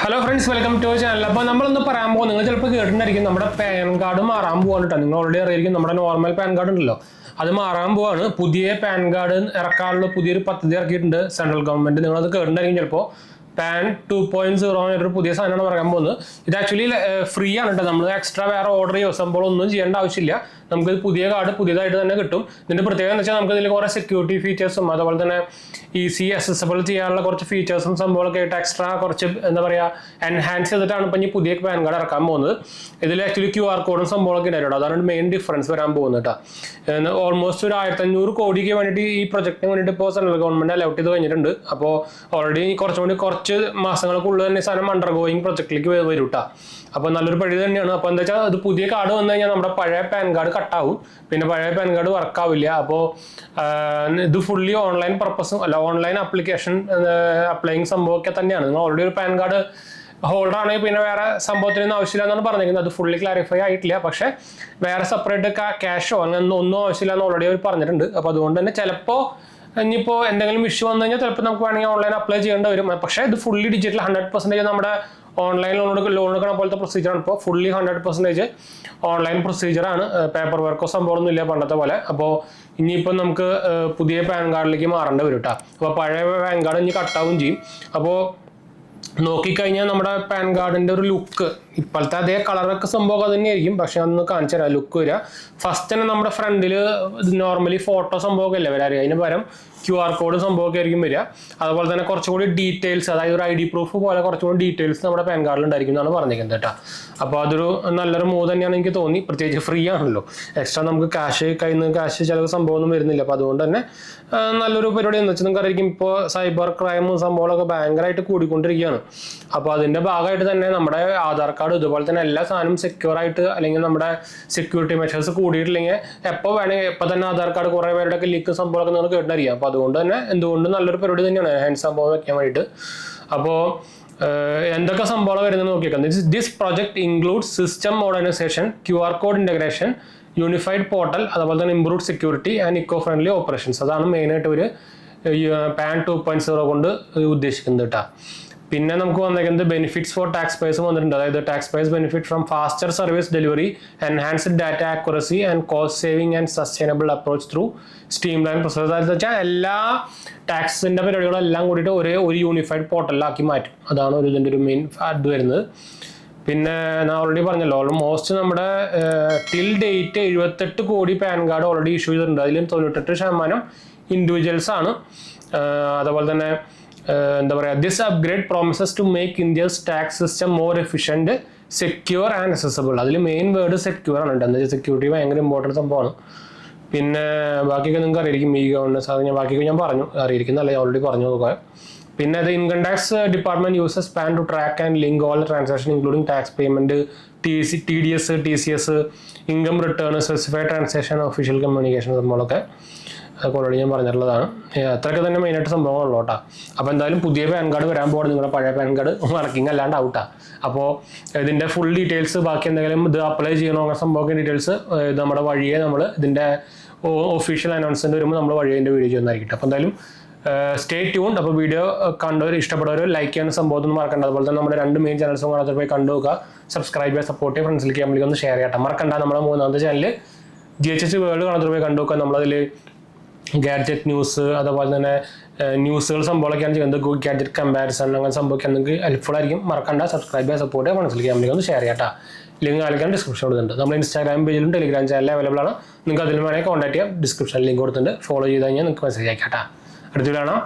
Hello friends, welcome to channel. അപ്പോൾ നമ്മളൊന്ന് പറയാൻ പോകും, നിങ്ങൾ ചിലപ്പോൾ കേട്ടിട്ടുണ്ടായിരിക്കും നമ്മുടെ പാൻ കാർഡ് മാറാൻ പോകാനിട്ടാണ്. നിങ്ങൾ ഓൾറെഡി അറിയായിരിക്കും നമ്മുടെ നോർമൽ പാൻ കാർഡ് ഉണ്ടല്ലോ, അത് മാറാൻ പോവാണ്. പുതിയ പാൻ കാർഡ് ഇറക്കാനുള്ള പുതിയൊരു പദ്ധതി ഇറക്കിയിട്ടുണ്ട് സെൻട്രൽ ഗവൺമെന്റ്. നിങ്ങളത് കേട്ടിട്ടുണ്ടായിരിക്കും ചിലപ്പോൾ. പാൻ 2.0 ഒരു പുതിയ സാധനമാണ് പറയാൻ പോകുന്നത്. ഇത് ആക്ച്വലി ഫ്രീ ആണ് കേട്ടോ. നമ്മൾ എക്സ്ട്രാ വേറെ ഓർഡർ ചെയ്യുക സംഭവം ഒന്നും ചെയ്യേണ്ട ആവശ്യമില്ല. നമുക്ക് പുതിയ കാർഡ് പുതിയതായിട്ട് തന്നെ കിട്ടും. ഇതിന്റെ പ്രത്യേകത എന്ന് വെച്ചാൽ നമുക്ക് ഇതിൽ കുറേ സെക്യൂരിറ്റി ഫീച്ചേഴ്സും അതുപോലെ തന്നെ ഈസി അക്സസിബിൾ ചെയ്യാനുള്ള കുറച്ച് ഫീച്ചേഴ്സും സംഭവങ്ങളൊക്കെ ആയിട്ട് എക്സ്ട്രാ കുറച്ച് എന്താ പറയുക എൻഹാൻസ് ചെയ്തിട്ടാണ് ഇപ്പം ഈ പുതിയ പാൻ കാർഡ് ഇറക്കാൻ പോകുന്നത്. ഇതിൽ ആക്ച്വലി QR കോഡും സംഭവങ്ങളൊക്കെ ഉണ്ടായിരുന്നു. അതാണ് മെയിൻ ഡിഫറൻസ് വരാൻ പോകുന്നത് കേട്ടോ. ഓൾമോസ്റ്റ് ഒരു 1500 കോടിക്ക് വേണ്ടിയിട്ട് ഈ പ്രൊജക്ടിന് വേണ്ടിയിട്ട് ഇപ്പോൾ സെൻട്രൽ ഗവൺമെന്റ് അലോട്ട് ചെയ്ത് കഴിഞ്ഞിട്ടുണ്ട്. അപ്പോൾ ഓൾറെഡി കുറച്ച് മാസങ്ങൾക്കുള്ളിൽ തന്നെ സാധനം അണ്ടർഗോയിങ് പ്രൊജക്റ്റിലേക്ക് വരും കേട്ടോ. അപ്പോൾ നല്ലൊരു പഴി തന്നെയാണ്. അപ്പോൾ എന്താ വെച്ചാൽ അത് പുതിയ കാർഡ് വന്നു കഴിഞ്ഞാൽ നമ്മുടെ പഴയ പാൻ കാർഡ് കട്ടാവും, പിന്നെ പഴയ പാൻ കാർഡ് വർക്കാവില്ല. അപ്പോൾ ഇത് ഫുള്ളി ഓൺലൈൻ പർപ്പസും അല്ല, ഓൺലൈൻ ആപ്ലിക്കേഷൻ അപ്ലൈയിങ് സംഭവമൊക്കെ തന്നെയാണ്. നിങ്ങൾ ഓൾറെഡി ഒരു പാൻ കാർഡ് ഹോൾഡർ ആണെങ്കിൽ പിന്നെ വേറെ സംഭവത്തിനൊന്നും ആവശ്യമില്ല എന്നാണ് പറഞ്ഞിരിക്കുന്നത്. അത് ഫുള്ളി ക്ലാരിഫൈ ആയിട്ടില്ല. പക്ഷേ വേറെ സെപ്പറേറ്റ് ക്യാഷോ അങ്ങനെ ഒന്നും ആവശ്യമില്ല എന്ന് ഓൾറെഡി അവർ പറഞ്ഞിട്ടുണ്ട്. അപ്പോൾ അതുകൊണ്ട് തന്നെ ചിലപ്പോൾ ഇനിയിപ്പോൾ എന്തെങ്കിലും ഇഷ്യൂ വന്നു കഴിഞ്ഞാൽ ചിലപ്പോൾ നമുക്ക് വേണമെങ്കിൽ ഓൺലൈൻ അപ്ലൈ ചെയ്യേണ്ടി വരും. പക്ഷേ ഇത് ഫുള്ളി ഡിജിറ്റൽ 100% നമ്മുടെ ഓൺലൈൻ ലോൺ എടുക്കണ പോലത്തെ പ്രൊസീജിയറാണ്. ഇപ്പോൾ ഫുള്ളി 100% ഓൺലൈൻ പ്രൊസീജിയറാണ്. പേപ്പർ വർക്കോ സംഭവമൊന്നും ഇല്ല പണ്ടത്തെ പോലെ. അപ്പോൾ ഇനിയിപ്പോൾ നമുക്ക് പുതിയ പാൻ കാർഡിലേക്ക് മാറേണ്ടി വരും കേട്ടോ. അപ്പോൾ പഴയ പാൻ കാർഡ് ഇനി കട്ടാവും ചെയ്യും. അപ്പോൾ നോക്കിക്കഴിഞ്ഞാൽ നമ്മുടെ പാൻ കാർഡിൻ്റെ ഒരു ലുക്ക് ഇപ്പോഴത്തെ അതേ കളറൊക്കെ സംഭവം അത് തന്നെയായിരിക്കും. പക്ഷെ അതൊന്ന് കാണിച്ചു തരാം ലുക്ക് വരിക. ഫസ്റ്റ് തന്നെ നമ്മുടെ ഫ്രണ്ടിൽ നോർമലി ഫോട്ടോ സംഭവമൊക്കെ അല്ലേ വരാറ്, അതിന് പകരം QR കോഡ് സംഭവമൊക്കെ ആയിരിക്കും വരിക. അതുപോലെ തന്നെ കുറച്ചുകൂടി ഡീറ്റെയിൽസ്, അതായത് ഒരു ID പ്രൂഫ് പോലെ കുറച്ചുകൂടി ഡീറ്റെയിൽസ് നമ്മുടെ പാൻ കാർഡിൽ ഉണ്ടായിരിക്കും എന്നാണ് പറഞ്ഞിരിക്കുന്നത് കേട്ടോ. അപ്പോൾ അതൊരു നല്ലൊരു മൂവ് തന്നെയാണ് എനിക്ക് തോന്നി. പ്രത്യേകിച്ച് ഫ്രീ ആണല്ലോ, എക്സ്ട്രാ നമുക്ക് കയ്യിൽ നിന്ന് ക്യാഷ് ചിലവ് സംഭവമൊന്നും വരുന്നില്ല. അപ്പോൾ അതുകൊണ്ട് തന്നെ നല്ലൊരു പരിപാടി എന്ന് വെച്ചാൽ നിങ്ങൾക്ക് അറിയാം, ഇപ്പോൾ സൈബർ ക്രൈമും സംഭവങ്ങളൊക്കെ ഭയങ്കരമായിട്ട് കൂടിക്കൊണ്ടിരിക്കുകയാണ്. അപ്പോൾ അതിൻ്റെ ഭാഗമായിട്ട് തന്നെ നമ്മുടെ ആധാർ കാർഡ് ഇതുപോലെ തന്നെ എല്ലാ സാധനവും സെക്യൂർ ആയിട്ട്, അല്ലെങ്കിൽ നമ്മുടെ സെക്യൂരിറ്റി മെഷേഴ്സ് കൂടിയിട്ടില്ലെങ്കിൽ എപ്പോൾ വേണമെങ്കിൽ എപ്പോൾ തന്നെ ആധാർ കാർഡ് കുറേ പേരുടെ ഒക്കെ ലീക്ക് സംഭവമൊക്കെ നിങ്ങൾ കേട്ടറിയാം. അപ്പോൾ അതുകൊണ്ട് തന്നെ എന്തുകൊണ്ടും നല്ലൊരു പരിപാടി തന്നെയാണ് ഹാൻഡ് സംഭവം വെക്കാൻ വേണ്ടിയിട്ട്. അപ്പോൾ എന്തൊക്കെ സംഭവം വരുന്നത് നോക്കിയേക്കാം. This project include system modernisation, QR code integration, unified portal, അതുപോലെ തന്നെ improved security and eco friendly operations. അതാണ് മെയിനായിട്ട് ഒരു പാൻ 2.0 കൊണ്ട് ഉദ്ദേശിക്കുന്നത് കേട്ടോ. പിന്നെ നമുക്ക് വന്നേക്കുന്നത് ബെനിഫിറ്റ്സ് ഫോർ ടാക്സ് പേയേഴ്സ് വന്നിട്ടുണ്ട്. അതായത് tax payers benefit from faster service delivery, enhanced data accuracy and cost saving and sustainable approach through streamline process. അതായത് വെച്ചാൽ എല്ലാ ടാക്സിൻ്റെ പരിപാടികളെല്ലാം കൂടിയിട്ട് ഒരു യൂണിഫൈഡ് പോർട്ടലിലാക്കി മാറ്റും. അതാണ് ഇതിൻ്റെ ഒരു മെയിൻ ഇത് വരുന്നത്. പിന്നെ ഞാൻ ഓൾറെഡി പറഞ്ഞല്ലോ, ഓൾമോസ്റ്റ് നമ്മുടെ ടിൽ ഡേറ്റ് 78 കോടി പാൻ കാർഡ് ഓൾറെഡി ഇഷ്യൂ ചെയ്തിട്ടുണ്ട്. അതിലും 98% ഇൻഡിവിജ്വൽസ് ആണ്. അതുപോലെ തന്നെ എന്താ പറയുക, this upgrade promises to make India's tax system more efficient, secure and accessible. അതിൽ മെയിൻ വേർഡ് സെക്യൂർ ആണ് കേട്ടോ. എന്താ വെച്ചാൽ സെക്യൂരിറ്റി ഭയങ്കര ഇമ്പോർട്ടൻറ്റ് സംഭവമാണ്. പിന്നെ ബാക്കിയൊക്കെ നിങ്ങൾക്ക് അറിയിരിക്കും. ഈ ഗവൺമെൻറ് സാധനം ബാക്കിയൊക്കെ ഞാൻ പറഞ്ഞു അറിയിരിക്കുന്നല്ല, ഓൾറെഡി പറഞ്ഞു നോക്കുക. പിന്നെ അത് income tax department uses PAN to track and link all transaction including tax payment, TDS, TCS, income return, specified transaction, official communication സംഭവങ്ങളൊക്കെ അതൊക്കെ ഓൾറെഡി ഞാൻ പറഞ്ഞിട്ടുള്ളതാണ്. അത്രയൊക്കെ തന്നെ മെയിനായിട്ട് സംഭവങ്ങളുള്ളൂ കേട്ടോ. അപ്പോൾ എന്തായാലും പുതിയ പാൻ കാർഡ് വരാൻ പോകണം. നിങ്ങളുടെ പഴയ പാൻ കാർഡ് വർക്കിംഗ് അല്ലാണ്ട് ഔട്ടാ. അപ്പോൾ ഇതിൻ്റെ ഫുൾ ഡീറ്റെയിൽസ്, ബാക്കി എന്തെങ്കിലും ഇത് അപ്ലൈ ചെയ്യണോ അങ്ങനെ സംഭവമൊക്കെ ഡീറ്റെയിൽസ് നമ്മുടെ വഴിയെ നമ്മൾ ഇതിൻ്റെ ഒഫീഷ്യൽ അനൗൺസ്മെന്റ് വരുമ്പോൾ നമ്മൾ വഴിയെ ഇതിൻ്റെ വീഡിയോ ചെയ്യുന്നതായിരിക്കും. അപ്പോൾ എന്തായാലും സ്റ്റേ ട്യൂൺഡ്. അപ്പോൾ വീഡിയോ കണ്ടവർ ഇഷ്ടപ്പെട്ടവർ ലൈക്ക് ചെയ്യാൻ സംഭവമൊന്നും മറക്കണ്ട. അതുപോലെ തന്നെ നമ്മുടെ 2 മെയിൻ ചാനൽസും കാണാതെ പോയി കണ്ടു നോക്കുക, സബ്സ്ക്രൈബ് ചെയ്യുക, സപ്പോർട്ട് ചെയ്യുക, ഫ്രണ്ട്സിലേക്ക് നമ്മൾക്ക് ഒന്ന് ഷെയർ ചെയ്യട്ടെ മറക്കണ്ട. നമ്മുടെ 3ാമത്തെ ചാനൽ GHH വേൾഡ് കാണാതെ പോയി കണ്ടു നോക്കുക. നമ്മളതിൽ ഗാഡ്ജറ്റ് ന്യൂസ്, അതുപോലെ തന്നെ ന്യൂസുകൾ സംഭവമൊക്കെയാണ് ചെയ്യുന്നത്. ഗാഡ്ജറ്റ് കമ്പാരിസൺ അങ്ങനെ സംഭവമൊക്കെ നിങ്ങൾക്ക് ഹെൽപ്ഫുൾ ആയിരിക്കും. മറക്കണ്ട, സബ്സ്ക്രൈബ് ചെയ്യുക, സപ്പോർട്ട് ചെയ്യുക, ഫ്രണ്ട്സിലേക്ക് നമ്മൾക്ക് ഒന്ന് ഷെയർ ചെയ്യട്ടെ. ലിങ്ക് കാണിക്കാൻ ഡിസ്ക്രിപ്ഷൻ കൊടുത്തിട്ടുണ്ട്. നമ്മൾ ഇൻസ്റ്റാഗ്രാം പേജിലും ടെലിഗ്രാം ചാനലിൽ അവൈലബിൾ ആണ്. നിങ്ങൾക്ക് അതിൽ വേണമെങ്കിൽ കോൺടാക്ട് ചെയ്യാം. ഡിസ്ക്രിപ്ഷനിൽ ലിങ്ക് കൊടുത്തിട്ടുണ്ട്. ഫോളോ ചെയ്ത് കഴിഞ്ഞാൽ നിങ്ങൾക്ക് മെസ്സേജ് അയക്കാം. അടുത്ത കാണാം.